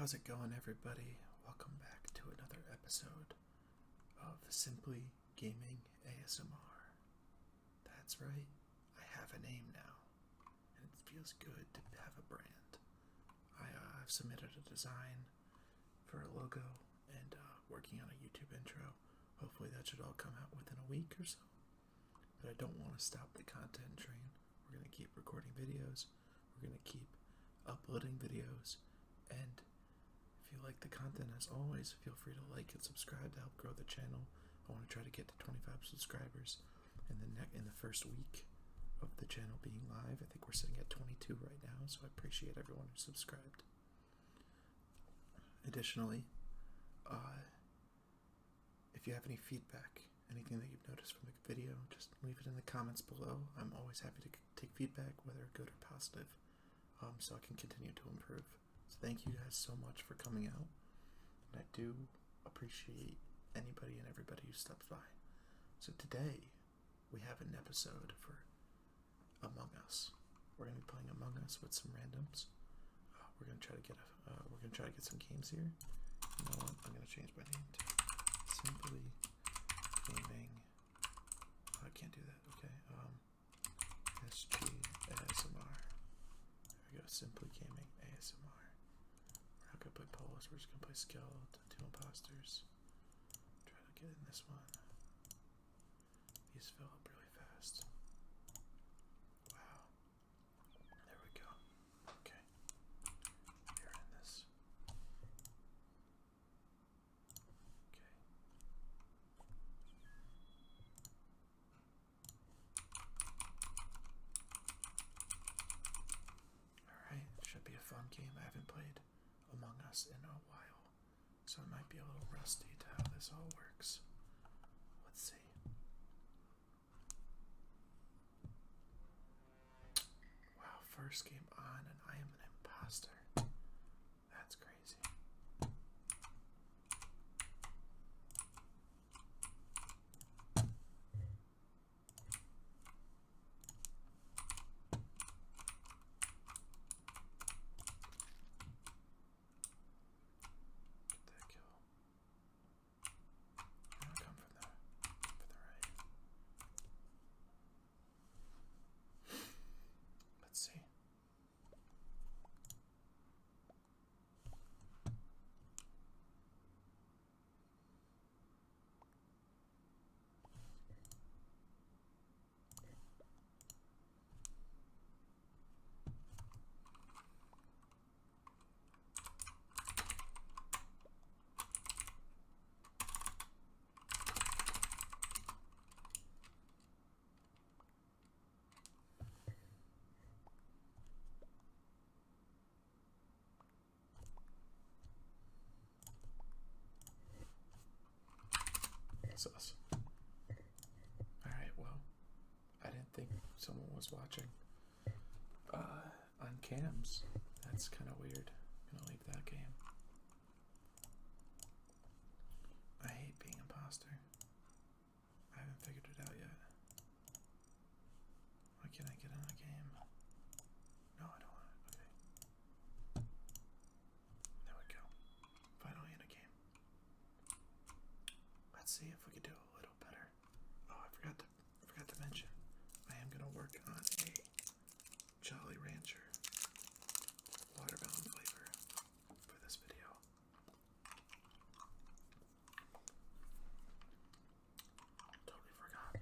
How's it going, everybody? Welcome back to another episode of Simply Gaming ASMR. That's right, I have a name now, and it feels good to have a brand. I've submitted a design for a logo and working on a YouTube intro. Hopefully that should all come out within a week or so. But I don't want to stop the content train. We're going to keep recording videos. We're going to keep uploading videos. And if you like the content, as always, feel free to like and subscribe to help grow the channel. I want to try to get to 25 subscribers in the first week of the channel being live. I think we're sitting at 22 right now, so I appreciate everyone who subscribed. Additionally, if you have any feedback, anything that you've noticed from the video, just leave it in the comments below. I'm always happy to take feedback, whether good or positive, so I can continue to improve. So thank you guys so much for coming out, and I do appreciate anybody and everybody who stops by. So today, we have an episode for Among Us. We're going to be playing Among Us with some randoms. We're going to try to get some games here. You know what? I'm going to change my name to Simply Gaming. I can't do that. Okay. SG ASMR. There we go. Simply Gaming ASMR. We're not gonna play polos. We're just gonna play skilled. 2 imposters. Try to get in this one. These fill up really fast. Wow. There we go. Okay. You're in this. Okay. Alright, should be a fun game. I haven't played Among Us in a while, so I might be a little rusty to how this all works. Let's see. Wow, first game on and I am an imposter. That's crazy. Get that kill. I'm gonna come from the right. Let's see. Sus. Alright, well, I didn't think someone was watching on cams. That's kind of weird. I'm gonna leave that game. I hate being imposter. I haven't figured it out yet. Why can't I get in a game? No, I don't want it. Okay. There we go. Finally in a game. Let's see if we can do a little better. Oh, I forgot to mention. I am gonna work on a Jolly Rancher watermelon flavor for this video. Totally forgot.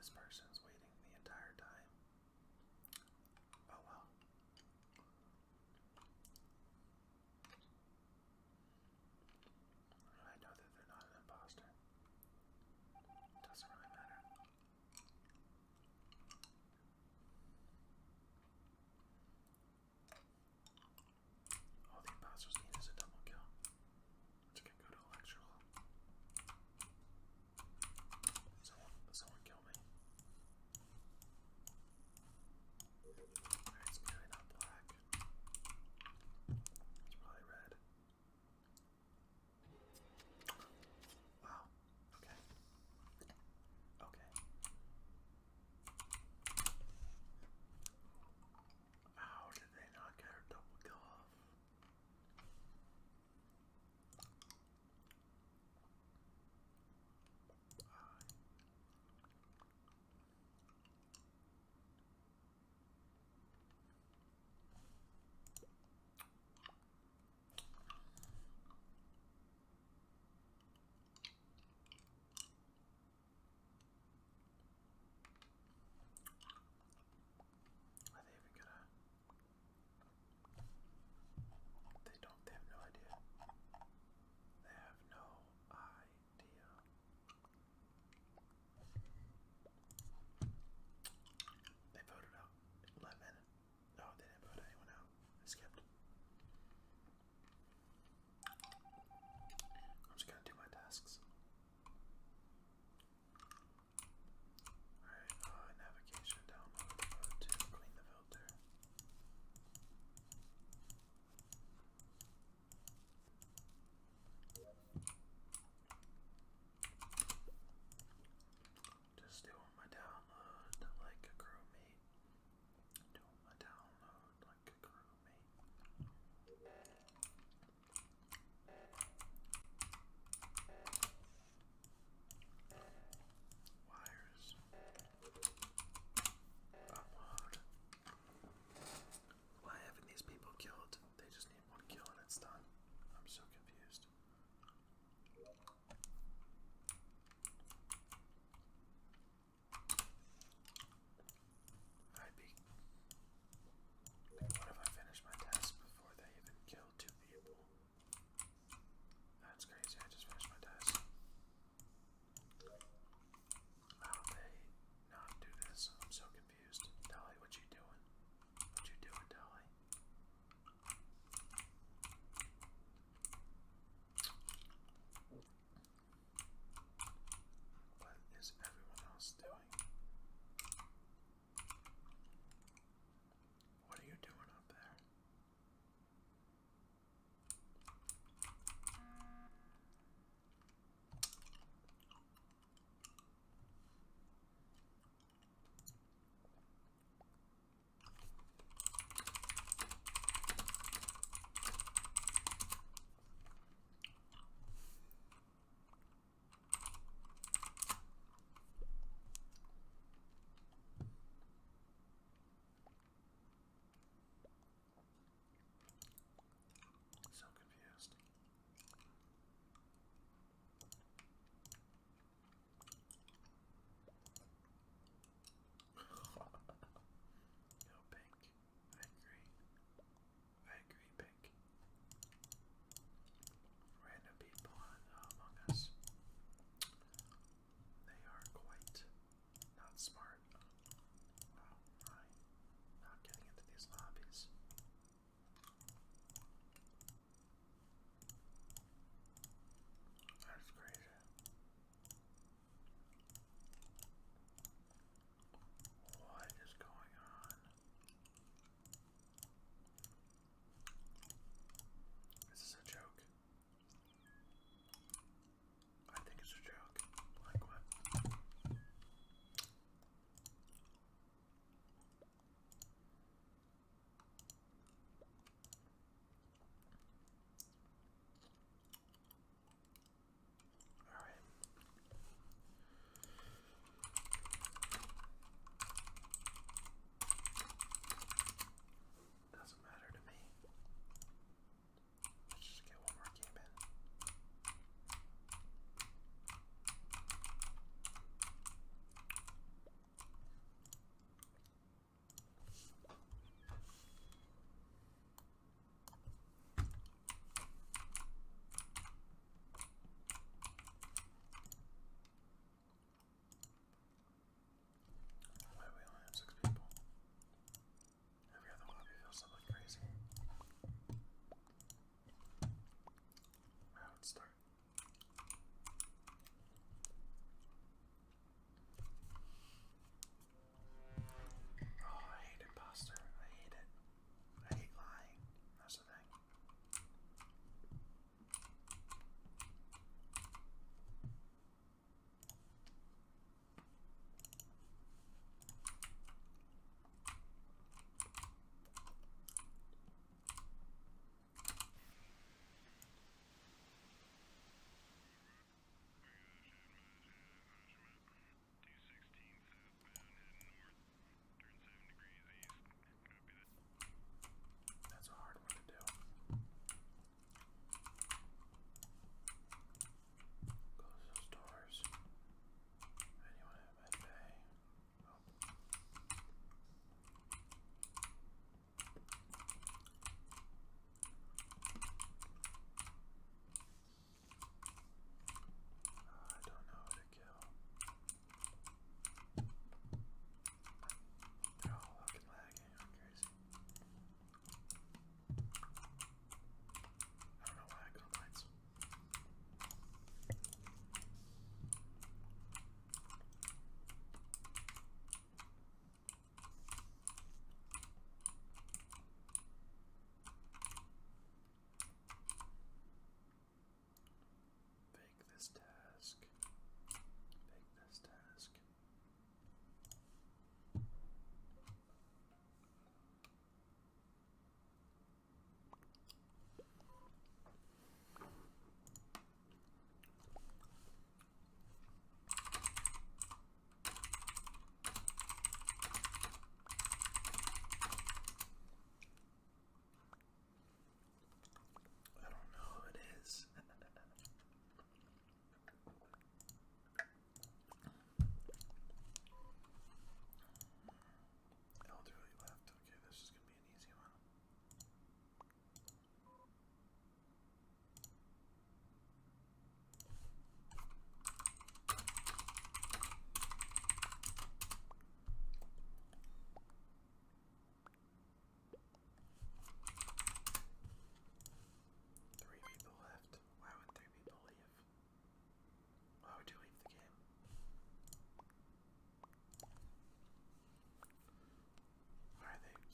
this person's waiting the entire time. Oh well. I know that they're not an imposter. Doesn't really matter. All the imposters need is a double kill. Let's get go to electrical. Someone kill me.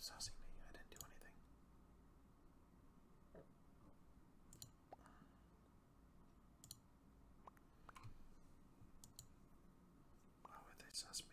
sussing me. I didn't do anything. Why would they suss